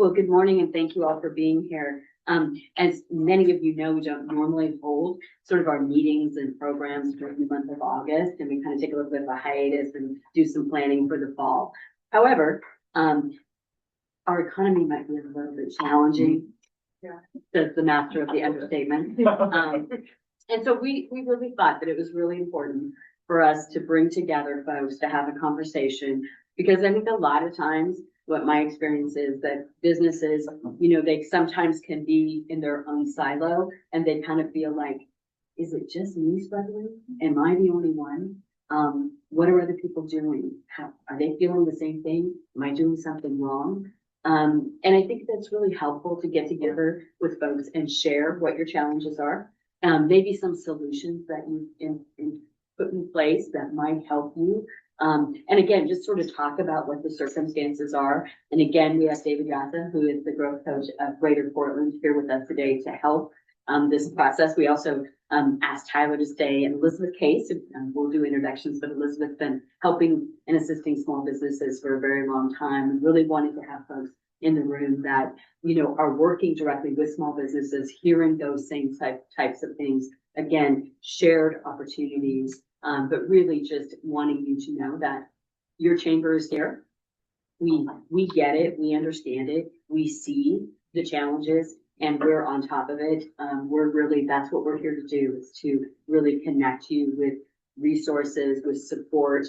Well, good morning and thank you all for being here. As many of you know, we don't normally hold sort of our meetings and programs during the month of August, and we kind of take a little bit of a hiatus and do some planning for the fall. However, our economy might be a little bit challenging. Yeah, that's the master of the understatement. And so we really thought that it was really important for us to bring together folks to have a conversation, because I think a lot of times what my experience is that businesses, they sometimes can be in their own silo and they kind of feel like, is it just me struggling? Am I the only one? What are other people doing? Are they feeling the same thing? Am I doing something wrong? And I think that's really helpful to get together with folks and share what your challenges are. Maybe some solutions that you put in place that might help you. And again, just sort of talk about what the circumstances are. And again, we have David Gassa, who is the growth coach of Greater Portland, here with us today to help this process. We also asked Tyler to stay, and Elizabeth Case, we'll do introductions, but Elizabeth's been helping and assisting small businesses for a very long time. We really wanted to have folks in the room that, are working directly with small businesses, hearing those same types of things. Again, shared opportunities. But really just wanting you to know that your chamber is here. We get it, we understand it, we see the challenges, and we're on top of it. That's what we're here to do, is to really connect you with resources, with support,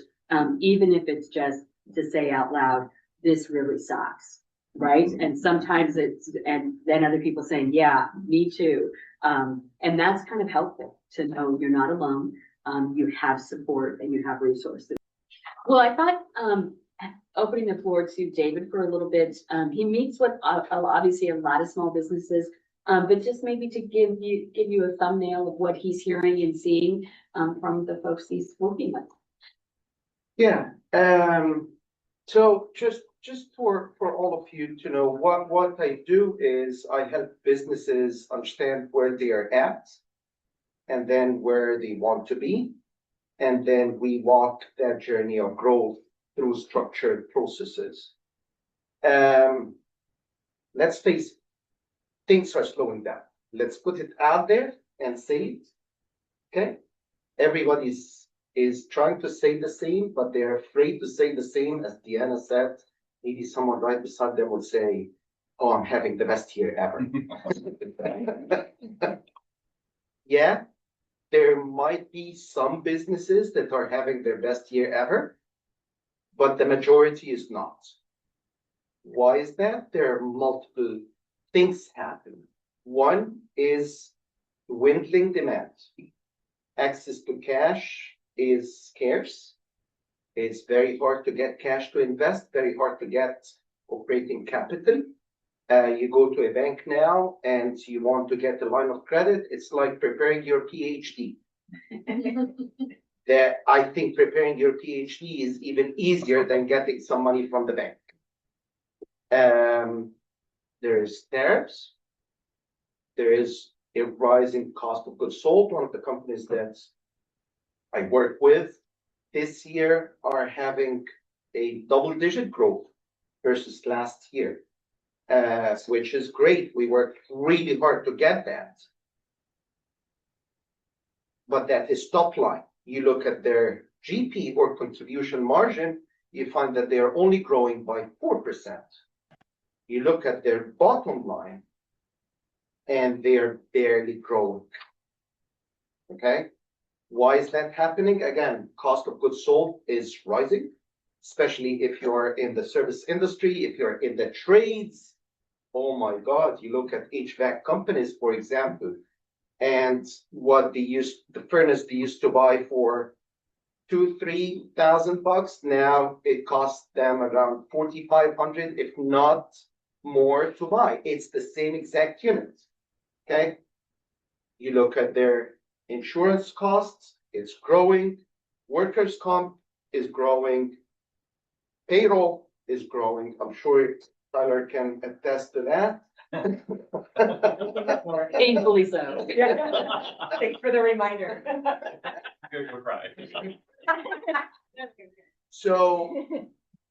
even if it's just to say out loud, this really sucks, right? And sometimes and then other people saying, yeah, me too. And that's kind of helpful to know you're not alone. You have support and you have resources. Well, I thought opening the floor to David for a little bit. He meets with obviously a lot of small businesses, but just maybe to give you a thumbnail of what he's hearing and seeing from the folks he's working with. Yeah. So just for all of you to know, what I do is I help businesses understand where they are at, and then where they want to be. And then we walk that journey of growth through structured processes. Let's face it, things are slowing down. Let's put it out there and say it. Okay? Everybody is trying to say the same, but they're afraid to say the same. As Deanna said, maybe someone right beside them will say, oh, I'm having the best year ever. Yeah. There might be some businesses that are having their best year ever, but the majority is not. Why is that? There are multiple things happening. One is dwindling demand. Access to cash is scarce. It's very hard to get cash to invest, very hard to get operating capital. You go to a bank now and you want to get a line of credit. It's like preparing your PhD. I think preparing your PhD is even easier than getting some money from the bank. There's tariffs. There is a rising cost of goods sold. One of the companies that I work with this year are having a double-digit growth versus last year. Which is great. We worked really hard to get that. But that is top line. You look at their GP or contribution margin, you find that they are only growing by 4%. You look at their bottom line, and they're barely growing. Okay? Why is that happening? Again, cost of goods sold is rising, especially if you're in the service industry, if you're in the trades. Oh my God, you look at HVAC companies, for example, and what the furnace they used to buy for $2,000-3,000, now it costs them around $4,500, if not more, to buy. It's the same exact unit. Okay. You look at their insurance costs, it's growing, workers' comp is growing, payroll is growing. I'm sure Tyler can attest to that. Painfully so. Thanks for the reminder. Good cry. So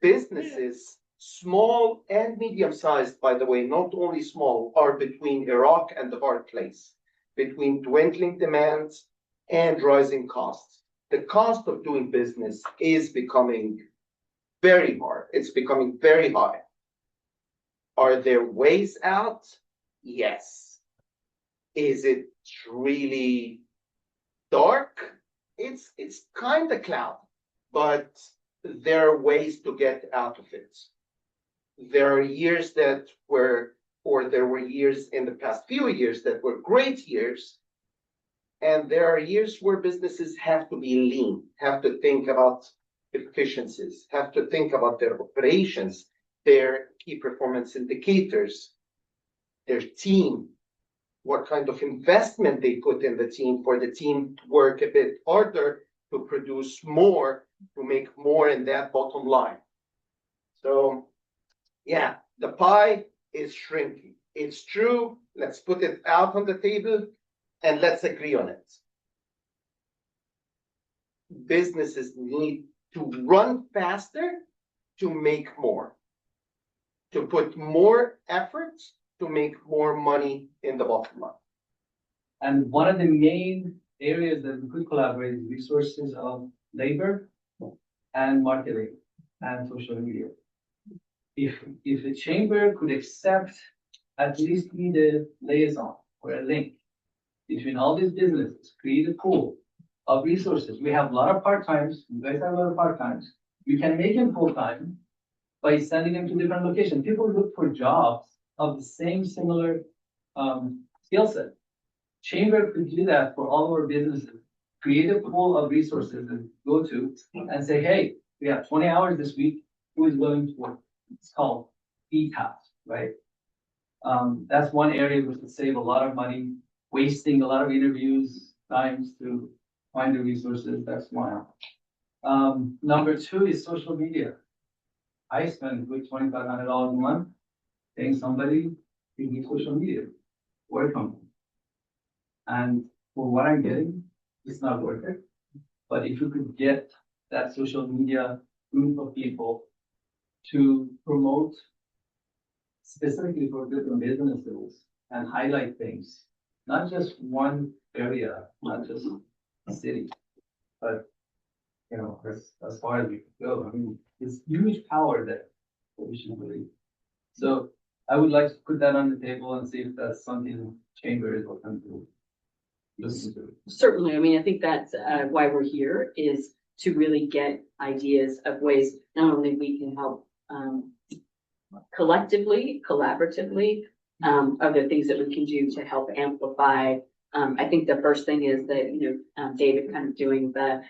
businesses Small and medium-sized, by the way, not only small, are between Iraq and the hard place, between dwindling demands and rising costs. The cost of doing business is becoming very hard. It's becoming very high. Are there ways out? Yes. Is it really dark? It's kind of cloud, but there are ways to get out of it. There are years that were, or there were years in the past few years that were great years. And there are years where businesses have to be lean, have to think about efficiencies, have to think about their operations, their key performance indicators, their team, what kind of investment they put in the team for the team to work a bit harder to produce more, to make more in that bottom line. So, yeah, the pie is shrinking. It's true. Let's put it out on the table and let's agree on it. Businesses need to run faster to make more, to put more effort to make more money in the bottom line. And one of the main areas that we could collaborate is resources of labor and marketing and social media. If the chamber could accept at least be the liaison or a link between all these businesses, create a pool of resources. We have a lot of part-times, you guys have a lot of part-times. You can make them full-time by sending them to different locations. People look for jobs of the same similar skill set. Chamber could do that for all of our businesses. Create a pool of resources and go to and say, hey, we have 20 hours this week. Who is willing to work? It's called ETAS, right? That's one area which would save a lot of money, wasting a lot of interviews, times to find the resources. That's one. Number two is social media. I spend good $2,500 a month paying somebody to do social media, work on them. And for what I'm getting, it's not worth it. But if you could get that social media group of people to promote specifically for different businesses and highlight things, not just one area, not just a city, but as far as we could go. I mean, it's huge power there that we should believe. So I would like to put that on the table and see if that's something chamber is open to listen to. Certainly, I mean, I think that's why we're here, is to really get ideas of ways not only we can help collectively, collaboratively, other things that we can do to help amplify. I think the first thing is that, David kind of doing the,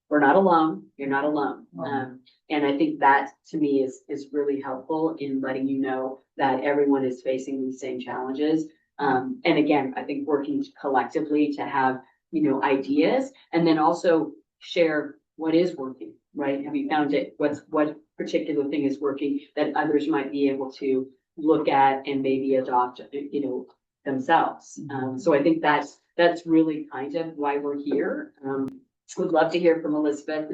we're not alone, you're not alone. And I think that to me is really helpful in letting you know that everyone is facing these same challenges. And again, I think working collectively to have, ideas, and then also share what is working, right? Have you found it? What particular thing is working that others might be able to look at and maybe adopt, themselves. So I think that's really kind of why we're here. Would love to hear from Elizabeth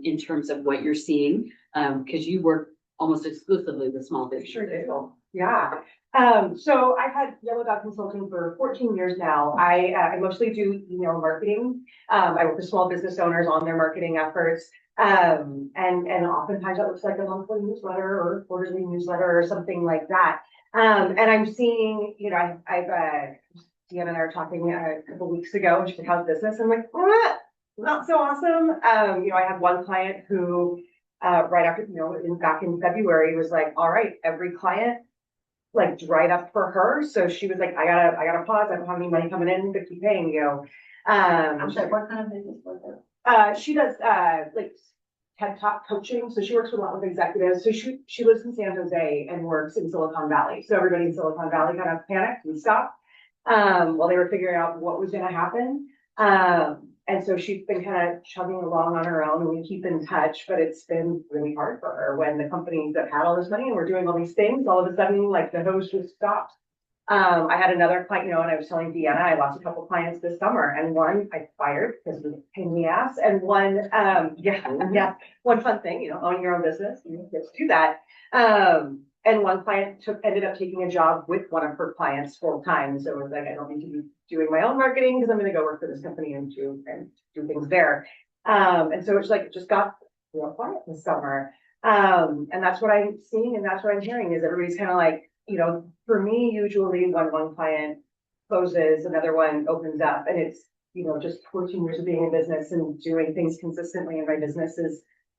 in terms of what you're seeing, because you work almost exclusively with small business. Sure do. Yeah. So I've had Yellow Dot Consulting for 14 years now. I mostly do email marketing. I work with small business owners on their marketing efforts. And oftentimes that looks like a monthly newsletter or a quarterly newsletter or something like that. And I'm seeing, Deanna and I were talking a couple of weeks ago, and she's like, how's business? I'm like, not so awesome. I had one client who, right after, back in February was like, all right, every client like dried up for her. So she was like, I gotta pause. I don't have any money coming in to keep paying you. I'm sorry, what kind of business was it? She does, like TED Talk coaching. So she works with a lot of executives. So she lives in San Jose and works in Silicon Valley. So everybody in Silicon Valley kind of panicked and stopped, while they were figuring out what was going to happen. And so she's been kind of chugging along on her own, and we keep in touch, but it's been really hard for her when the companies that had all this money and were doing all these things, all of a sudden, like the hose just stopped. I had another client, and I was telling Deanna, I lost a couple clients this summer, and one I fired because it was a pain in the ass, and one, yeah, one fun thing, owning your own business, you get to do that. And one client ended up taking a job with one of her clients full time, so it was like, I don't need to be doing my own marketing because I'm going to go work for this company and do things there. And so it's like, it just got real quiet this summer. And that's what I'm seeing, and that's what I'm hearing is everybody's kind of like, for me, usually when one client closes, another one opens up, and it's, just 14 years of being in business and doing things consistently in my business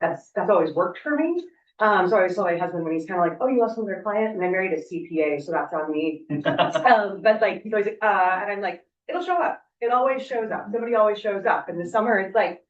that's always worked for me. So I always tell my husband when he's kind of like, oh, you lost another client, and I married a CPA, so that's on me. But like, he's always like, and I'm like, it'll show up. It always shows up. Somebody always shows up. In the summer, it's like,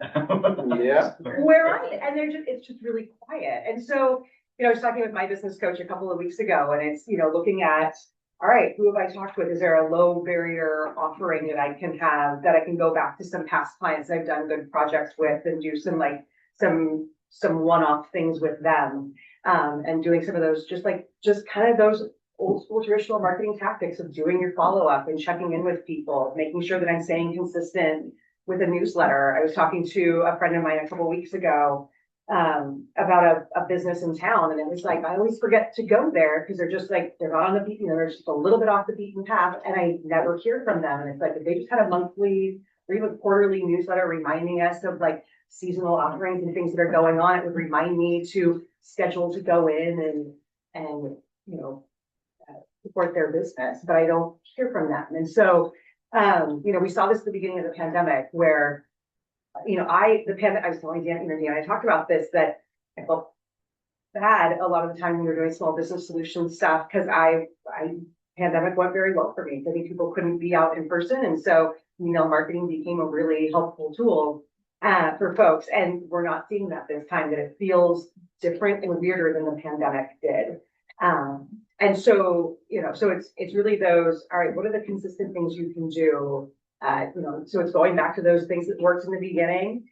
Yeah. where are they? And it's just really quiet. And so, I was talking with my business coach a couple of weeks ago, and it's, looking at, all right, who have I talked with? Is there a low barrier offering that I can have that I can go back to some past clients I've done good projects with and do some one-off things with them, and doing some of those, just kind of those old school traditional marketing tactics of doing your follow-up and checking in with people, making sure that I'm staying consistent with a newsletter. I was talking to a friend of mine a couple of weeks ago about a business in town, and it was like, I always forget to go there because they're just like, they're not on the beat, they're just a little bit off the beaten path, and I never hear from them. And it's like, if they just had a monthly or even quarterly newsletter reminding us of like seasonal offerings and things that are going on, it would remind me to schedule to go in and support their business, but I don't hear from them. And so, we saw this at the beginning of the pandemic where, I was telling Dan, I talked about this, that I felt bad a lot of the time when we were doing small business solution stuff, because pandemic went very well for me. Many people couldn't be out in person. And so email marketing became a really helpful tool for folks. And we're not seeing that this time, that it feels different and weirder than the pandemic did. And so, so it's really those, all right, what are the consistent things you can do? So it's going back to those things that worked in the beginning.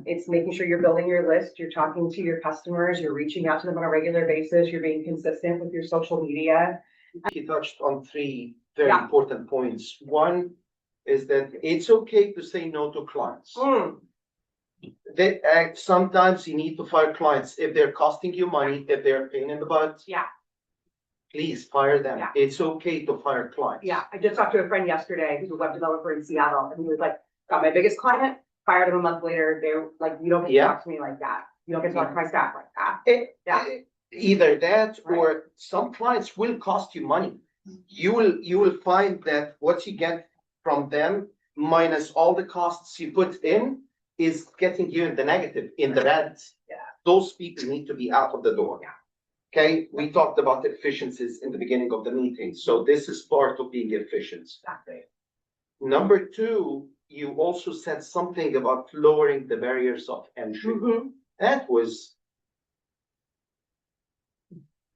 It's making sure you're building your list, you're talking to your customers, you're reaching out to them on a regular basis, you're being consistent with your social media. He touched on three very important points. One is that it's okay to say no to clients. Sometimes you need to fire clients if they're costing you money, if they're a pain in the butt. Yeah. Please fire them. Yeah. It's okay to fire clients. Yeah, I just talked to a friend yesterday who's a web developer in Seattle, and he was like, got my biggest client, fired him a month later. They're like, you don't get to talk to me like that. You don't get to talk to my staff like that. Either that, or some clients will cost you money. You will find that what you get from them minus all the costs you put in is getting you in the negative, in the red. Yeah. Those people need to be out of the door. Yeah. Okay, we talked about efficiencies in the beginning of the meeting, so this is part of being efficient. Exactly. Number two, you also said something about lowering the barriers of entry. Mm-hmm. That was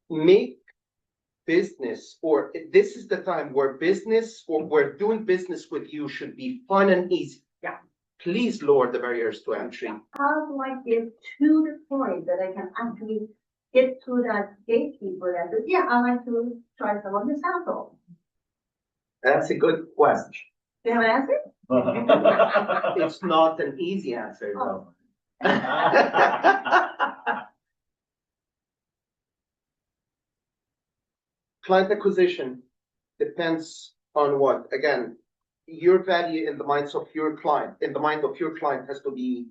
make business, or this is the time where business or where doing business with you should be fun and easy. Yeah. Please lower the barriers to entry. How do I get to the point that I can actually get to that gatekeeper that says, yeah, I like to try some of this sample? That's a good question. Do you have an answer? It's not an easy answer, though. Client acquisition depends on what? Again, your value in the minds of your client, in the mind of your client, has to be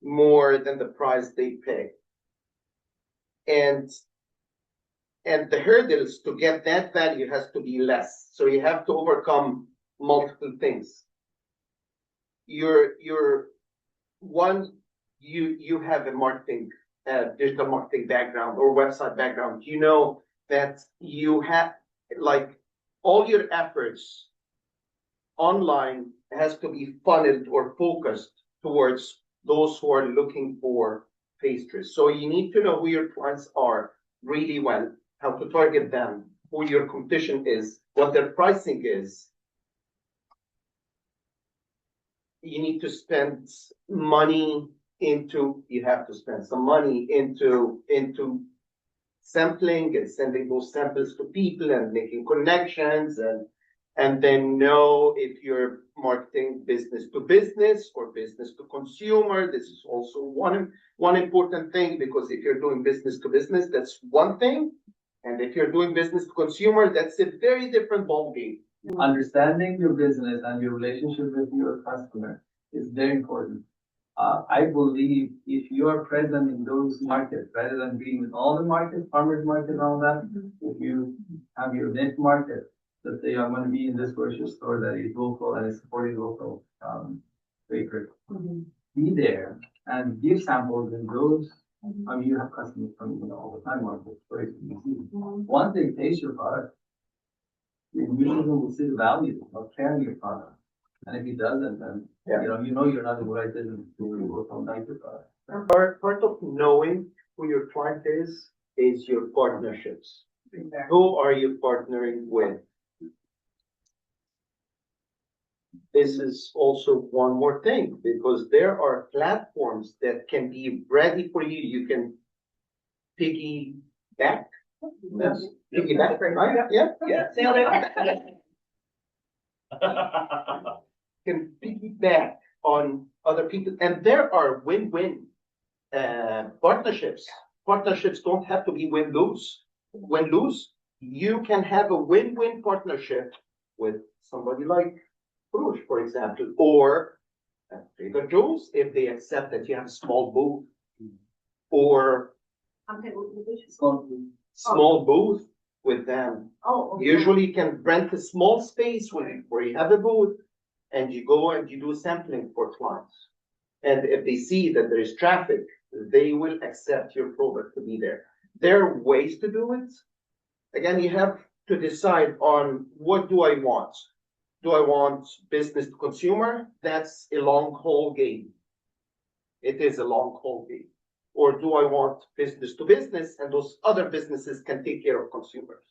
more than the price they pay. And the hurdles to get that value has to be less. So you have to overcome multiple things. You have a marketing, digital marketing background or website background. You know that you have, like, all your efforts online has to be funneled or focused towards those who are looking for pastries. So you need to know who your clients are really well, how to target them, who your competition is, what their pricing is. You need to spend money you have to spend some money into sampling and sending those samples to people and making connections and then know if you're marketing business to business or business to consumer. This is also one important thing, because if you're doing business to business, that's one thing. And if you're doing business to consumer, that's a very different ballgame. Understanding your business and your relationship with your customer is very important. I believe if you are present in those markets, rather than being in all the markets, farmers market and all that, if you have your niche market, that they are going to be in this grocery store that is local and is supporting local, bakery. Be there and give samples in those. I mean, you have customers coming in all the time, markets, right? Once they taste your product, you usually will see the value of carrying your product. And if he doesn't, then, you know you're not the right business to work on your product. Part of knowing who your client is your partnerships. Who are you partnering with? This is also one more thing, because there are platforms that can be ready for you. You can piggyback. Yes. Piggyback, right? Yeah. Nailed it. Can piggyback on other people, and there are win-win partnerships. Partnerships don't have to be win-lose. Win-lose, you can have a win-win partnership with somebody like Frush, for example, or Trader Joe's, if they accept that you have a small booth, or small booth with them. Oh, okay. Usually you can rent a small space where you have a booth, and you go and you do sampling for clients. And if they see that there is traffic, they will accept your product to be there. There are ways to do it. Again, you have to decide on, what do I want? Do I want business to consumer? That's a long haul game. It is a long haul game. Or do I want business to business, and those other businesses can take care of consumers?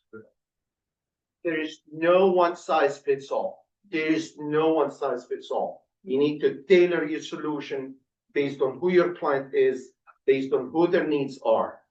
There is no one size fits all. There is no one size fits all. You need to tailor your solution based on who your client is, based on who their needs are.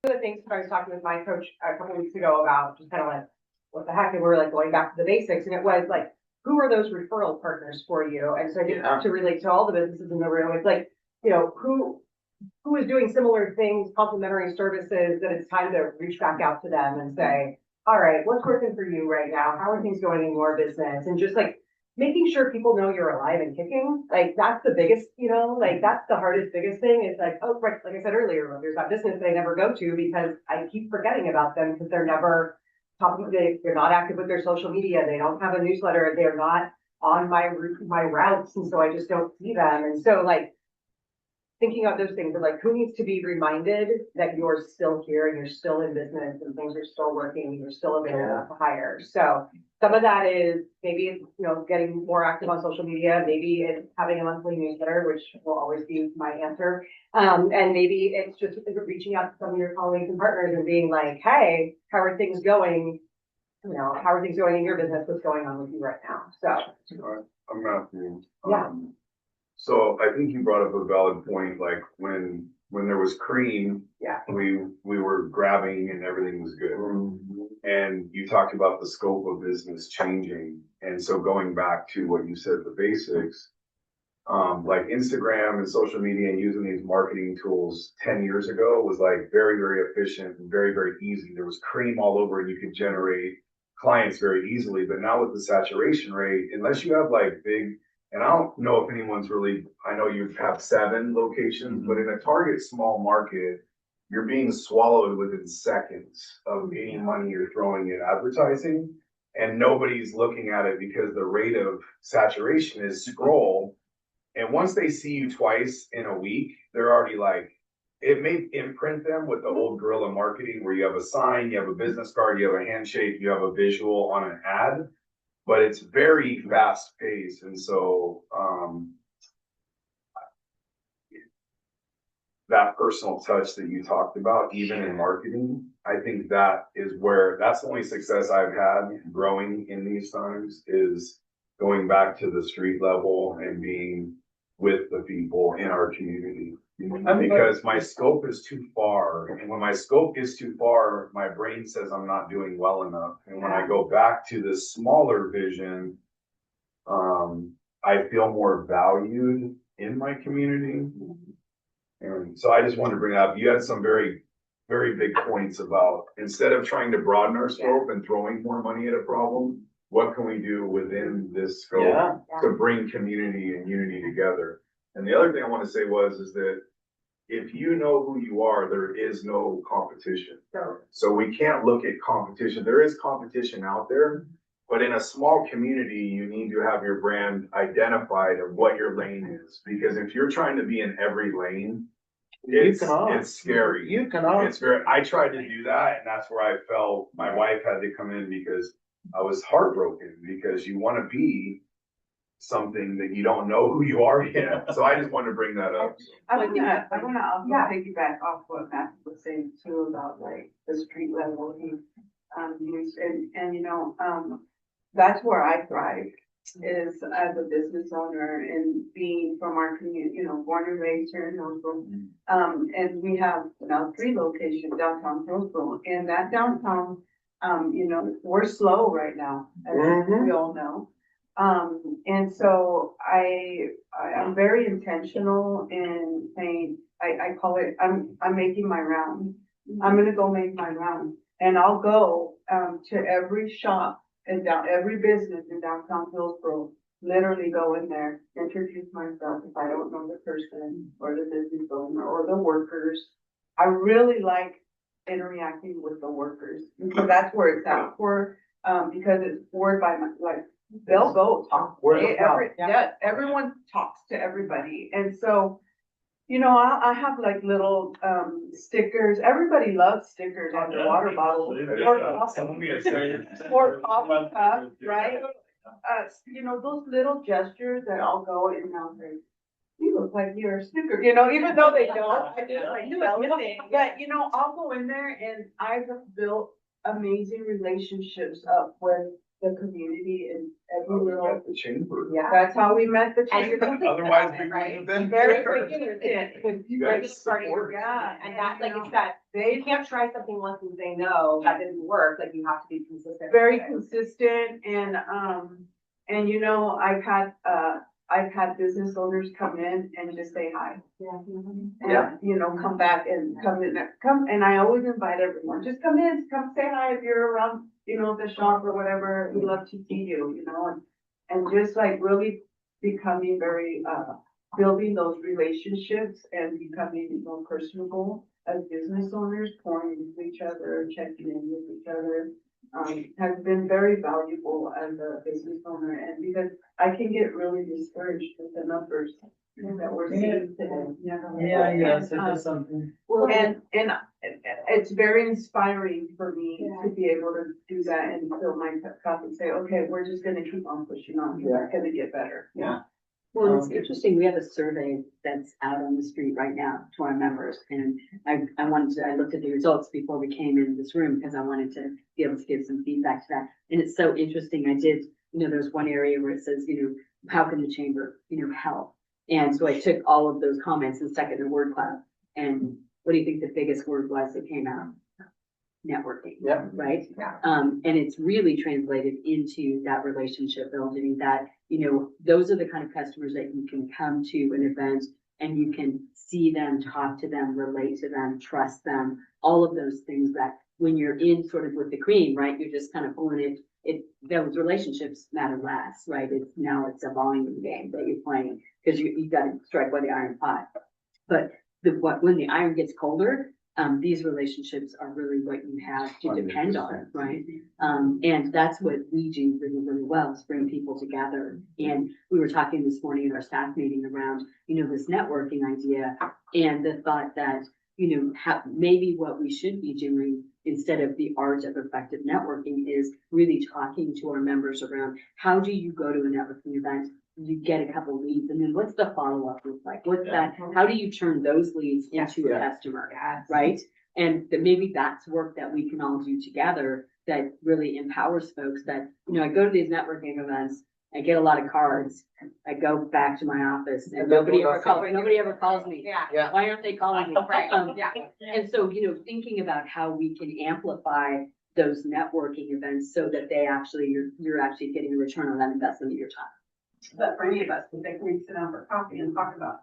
One of the things that I was talking with my coach a couple of weeks ago about, just kind of like, what the heck, and we were like going back to the basics, and it was like, who are those referral partners for you? And so I did to relate to all the businesses in the room. It's like, who is doing similar things, complementary services, that it's time to reach back out to them and say, all right, what's working for you right now? How are things going in your business? And just like making sure people know you're alive and kicking. Like that's the biggest, like that's the hardest, biggest thing is like, oh, right, like I said earlier, there's that business that I never go to because I keep forgetting about them because they're never talking, they're not active with their social media. They don't have a newsletter. They're not on my routes. And so I just don't see them. And so like, thinking of those things of like, who needs to be reminded that you're still here and you're still in business and things are still working and you're still available to hire. So some of that is maybe it's, getting more active on social media. Maybe it's having a monthly newsletter, which will always be my answer. And maybe it's just reaching out to some of your colleagues and partners and being like, hey, how are things going? How are things going in your business? What's going on with you right now? So I'm Matthew. Yeah. So I think you brought up a valid point, like when there was cream, we were grabbing and everything was good. And you talked about the scope of business changing. And so going back to what you said, the basics, like Instagram and social media and using these marketing tools 10 years ago was like very, very efficient and very, very easy. There was cream all over and you could generate clients very easily. But now with the saturation rate, unless you have like big, and I don't know if anyone's really, I know you have 7 locations, but in a target small market, you're being swallowed within seconds of any money you're throwing in advertising. And nobody's looking at it because the rate of saturation is scroll. And once they see you twice in a week, they're already like, it may imprint them with the old guerrilla marketing where you have a sign, you have a business card, you have a handshake, you have a visual on an ad. But it's very fast paced. And so that personal touch that you talked about, even in marketing, I think that's the only success I've had growing in these times is going back to the street level and being with the people in our community. Because my scope is too far, and when my scope gets too far, my brain says I'm not doing well enough. And when I go back to the smaller vision, I feel more valued in my community. And so I just wanted to bring up, you had some very, very big points about, instead of trying to broaden our scope and throwing more money at a problem, what can we do within this scope Yeah. to bring community and unity together? And the other thing I want to say is that if you know who you are, there is no competition. So we can't look at competition. There is competition out there, but in a small community, you need to have your brand identified of what your lane is. Because if you're trying to be in every lane, it's scary. You cannot. It's I tried to do that, and that's where I felt my wife had to come in because I was heartbroken, because you want to be something that you don't know who you are yet. So I just wanted to bring that up. I wanna also piggyback off what Matt was saying too about like the street level use and you know, that's where I thrive is as a business owner and being from our community, you know, born and raised here in Hillsborough. And we have now 3 locations downtown Hillsborough, and that downtown, you know, we're slow right now, as we all know. And so I'm very intentional in saying, I call it, I'm making my round. I'm gonna go make my round, and I'll go, to every shop and every business in downtown Hillsborough, literally go in there, introduce myself if I don't know the person or the business owner or the workers. I really like interacting with the workers, because that's where it's at for, because it's forward by my, like, they'll go talk. Everyone talks to everybody. And so, you know, I have like little stickers. Everybody loves stickers on their water bottles or coffee cup, right? You know, those little gestures that I'll go and I'll say, you look like you're a sticker, you know, even though they don't. I just like celebrate. But you know, I'll go in there and I've built amazing relationships up with the community and every little. The chamber. Yeah, that's how we met the chamber. Otherwise, we wouldn't have been Very there. consistent. You guys support. Yeah, And that, like it's that, you can't try something once and say, no, that didn't work, like you have to be consistent. very consistent and you know, I've had business owners come in and just say hi. And, you know, come back and come and I always invite everyone, just come say hi if you're around, you know, the shop or whatever. We love to see you, you know, and just like really becoming very, building those relationships and becoming more personable as business owners, pouring into each other, checking in with each other, has been very valuable as a business owner. And because I can get really discouraged with the numbers that we're seeing today. So that's something. And it's very inspiring for me to be able to do that and fill my cup and say, okay, we're just gonna keep on pushing on. We're gonna get better. Well, it's interesting. We have a survey that's out on the street right now to our members. And I looked at the results before we came into this room because I wanted to be able to give some feedback to that. And it's so interesting. There's one area where it says, you know, how can the chamber, you know, help? And so I took all of those comments and stuck it in the word cloud. And what do you think the biggest word was that came out? Networking. Yeah. Right? Yeah. And it's really translated into that relationship building that, you know, those are the kind of customers that you can come to an event and you can see them, talk to them, relate to them, trust them, all of those things that when you're in sort of with the cream, right, you're just kind of pulling those relationships matter less, right? It's a volume game that you're playing because you got to strike while the iron's hot. But when the iron gets colder, these relationships are really what you have to depend on, right? And that's what we do really, really well, is bring people together. And we were talking this morning at our staff meeting around, you know, this networking idea and the thought that, you know, maybe what we should be doing instead of the art of effective networking is really talking to our members around how do you go to a networking event? You get a couple leads, and then what's the follow-up look like? What's that? How do you turn those leads into a customer, right? And maybe that's work that we can all do together that really empowers folks that, you know, I go to these networking events I get a lot of cards. I go back to my office and And they'll do nobody ever calls me. Yeah. Yeah. Why aren't they calling me? Right, yeah. And so, thinking about how we can amplify those networking events so that they actually, you're actually getting a return on that investment of your time. But for any of us, if they can sit down for coffee and talk about,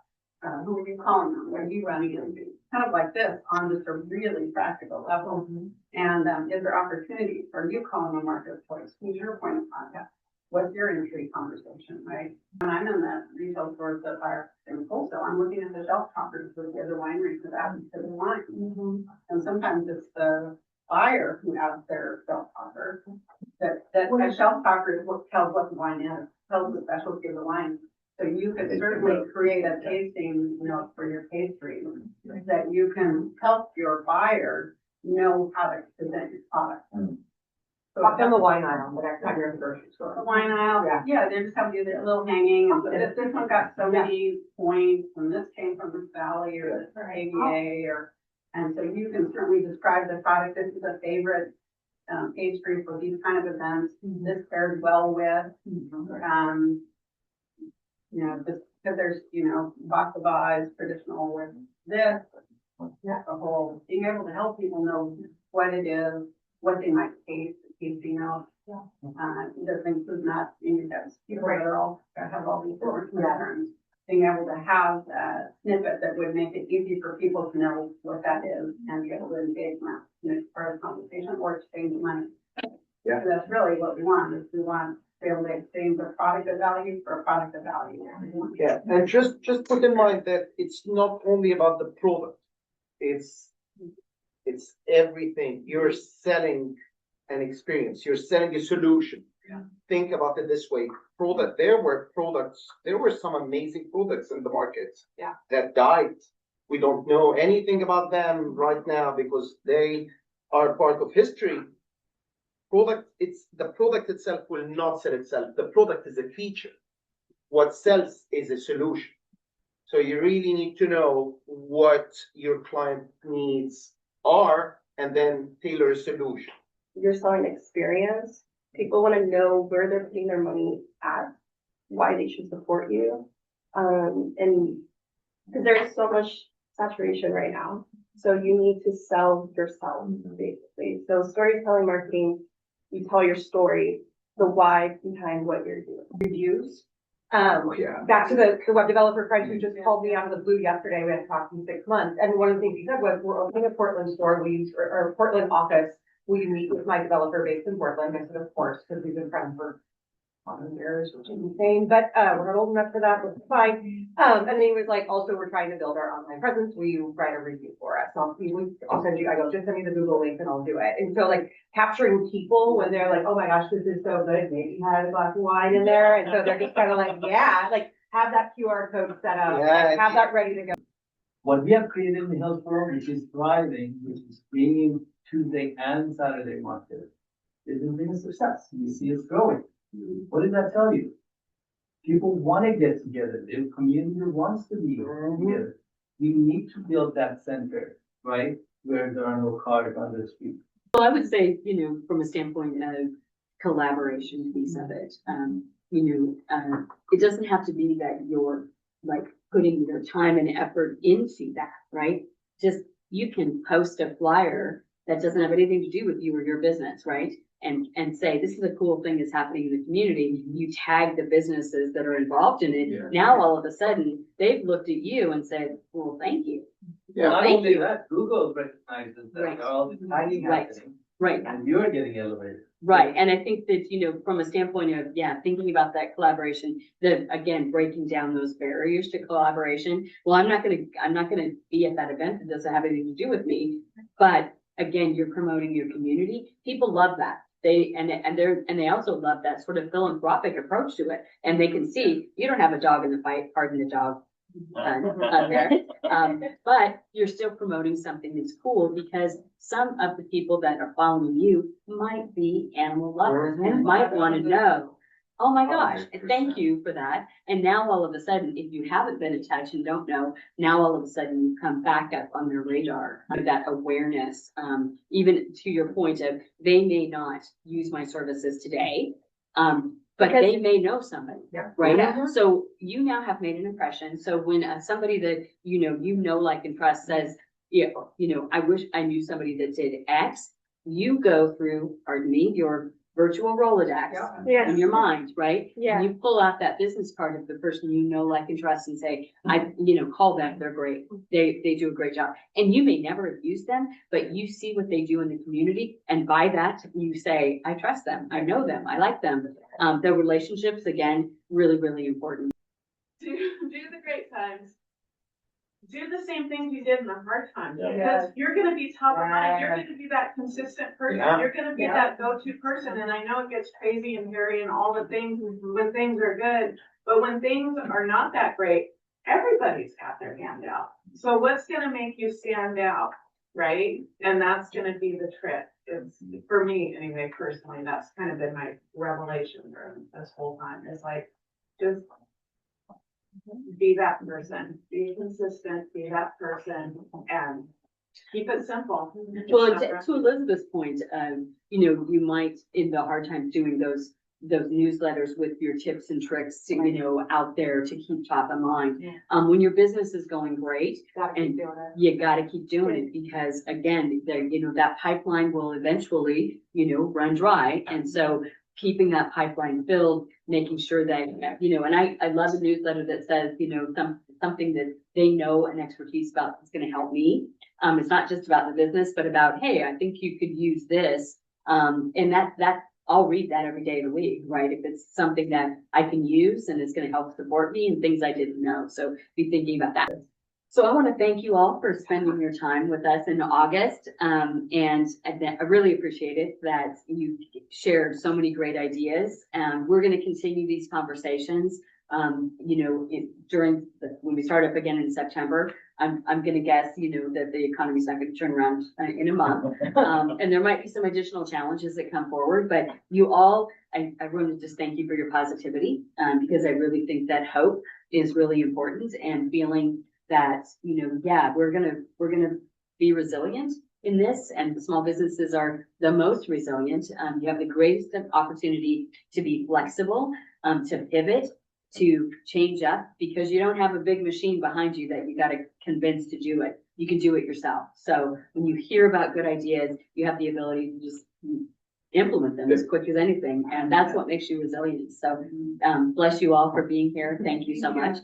who are you calling them, what are you running into? Kind of like this, on just a really practical level. And, is there opportunity for you calling the marketplace? Who's your point of contact? What's your entry conversation, right? When I'm in the retail stores that are in wholesale, I'm looking at the shelf toppers with the other wineries that add to the wine. And sometimes it's the buyer who adds their shelf topper. That a shelf topper is what tells what the wine is, tells the specialty of the wine. So you could certainly create a tasting note for your pastry that you can help your buyer know how to present your product. So Walk down the wine aisle the next time you're in the grocery the store. wine aisle, yeah, they just have you a little hanging, and this one got so many points, and this came from this valley, or this from ABA, and so you can certainly describe the product, this is a favorite, pastry for these kind of events, this pairs well with, just, because there's, baklava is traditional with this, the whole, being able to help people know what it is, what they might taste, tasting notes. Either things is not, that's people that are all, that have all these different terms. Being able to have a snippet that would make it easy for people to know what that is and be able to engage in as part of the conversation or exchange money. Yeah. So that's really what we want, is we want to be able to exchange a product of value for a product of value. Yeah, and just put in mind that it's not only about the product. It's everything. You're selling an experience. You're selling a solution. Yeah. Think about it this way. There were some amazing products in the market. Yeah. That died. We don't know anything about them right now because they are part of history. The product itself will not sell itself. The product is a feature. What sells is a solution. So you really need to know what your client needs are and then tailor a solution. You're selling experience. People want to know where they're putting their money at, why they should support you. And because there's so much saturation right now. So you need to sell yourself, basically. So storytelling marketing, you tell your story, the why behind what you're doing. Reviews. Yeah. Back to the web developer friend who just called me out of the blue yesterday. We hadn't talked in 6 months. And one of the things he said was, we're opening a Portland store. Or Portland office. We meet with my developer based in Portland. I said, of course, because we've been friends for 100 years, which is insane, but we're not old enough for that, which is fine. And then he was like, also, we're trying to build our online presence. Will you write a review for us? I'll send you, I go, just send me the Google link and I'll do it. And so like capturing people when they're like, oh my gosh, this is so good. Maybe you had a glass of wine in there. And so they're just kind of like, yeah, like have that QR code set up, Yeah. have that ready to go. What we have created in the health forum, which is thriving, which is bringing Tuesday and Saturday market, is been a success. We see it's growing. What does that tell you? People want to get together. The community wants to be together. We need to build that center, right? Where there are no cars on the street. Well, I would say, from a standpoint of collaboration piece of it, it doesn't have to be that you're like putting your time and effort into that, right? Just, you can post a flyer that doesn't have anything to do with you or your business, right? And say, this is a cool thing that's happening in the community. You tag the businesses that are involved in it. Yeah. Now, all of a sudden, they've looked at you and said, well, thank you. Yeah. Not Thank only you. that, Google recognizes that Right. there are all the tagging Right. happening, Right. and you're getting elevated. Right, and I think that, from a standpoint of, thinking about that collaboration, that again, breaking down those barriers to collaboration. Well, I'm not gonna be at that event, it doesn't have anything to do with me, but again, you're promoting your community. People love that. They also love that sort of philanthropic approach to it, and they can see, you don't have a dog in the fight, pardon the dog. There. But you're still promoting something that's cool because some of the people that are following you might be animal lovers and might want to know, oh my gosh, thank you for that. And now all of a sudden, if you haven't been in touch and don't know, now all of a sudden you come back up on their radar, that awareness, even to your point of, they may not use my services today, but Because- they may know somebody, Yeah. right? Yeah. So you now have made an impression. So when somebody that, like and trust says, yeah, I wish I knew somebody that did X, you go through, pardon me, your virtual Rolodex Yeah. in your mind, right? Yeah. And you pull out that business card of the person like and trust and say, call them, they're great. They do a great job. And you may never have used them, but you see what they do in the community. And by that, you say, I trust them, I know them, I like them. The relationships, again, really, really important. Do the great times. Do the same things you did in the hard times, Yeah. because you're gonna be top of mind, you're Yeah. gonna be that consistent person, Yeah. you're gonna be Yeah. that go-to person, and I know it gets crazy and hairy and all the things when things are good, but when things are not that great, everybody's got their hand out. So what's gonna make you stand out, right? And that's gonna be the trick. It's, for me anyway, personally, that's kind of been my revelation during this whole time, is like, just be that person, be consistent, be that person, and keep it simple. Well, to Elizabeth's point, you might, in the hard times, doing those newsletters with your tips and tricks, out there to keep top of mind. Yeah. When your business is going great, Gotta keep and doing it. you gotta keep doing it, because again, that pipeline will eventually, run dry. And so keeping that pipeline filled, making sure that, and I love a newsletter that says, something that they know and expertise about that's gonna help me. It's not just about the business, but about, hey, I think you could use this. And that I'll read that every day of the week, right? If it's something that I can use and it's gonna help support me and things I didn't know. So be thinking about that. So I want to thank you all for spending your time with us in August. And I really appreciate it that you shared so many great ideas. We're going to continue these conversations, when we start up again in September. I'm going to guess, that the economy's not going to turn around in a month. And there might be some additional challenges that come forward, but you all, I want to just thank you for your positivity, because I really think that hope is really important, and feeling that, we're gonna be resilient in this, and small businesses are the most resilient. You have the greatest opportunity to be flexible, to pivot, to change up, because you don't have a big machine behind you that you got to convince to do it. You can do it yourself. So when you hear about good ideas, you have the ability to just implement them as quick as anything, and that's what makes you resilient. So bless you all for being here. Thank you so much.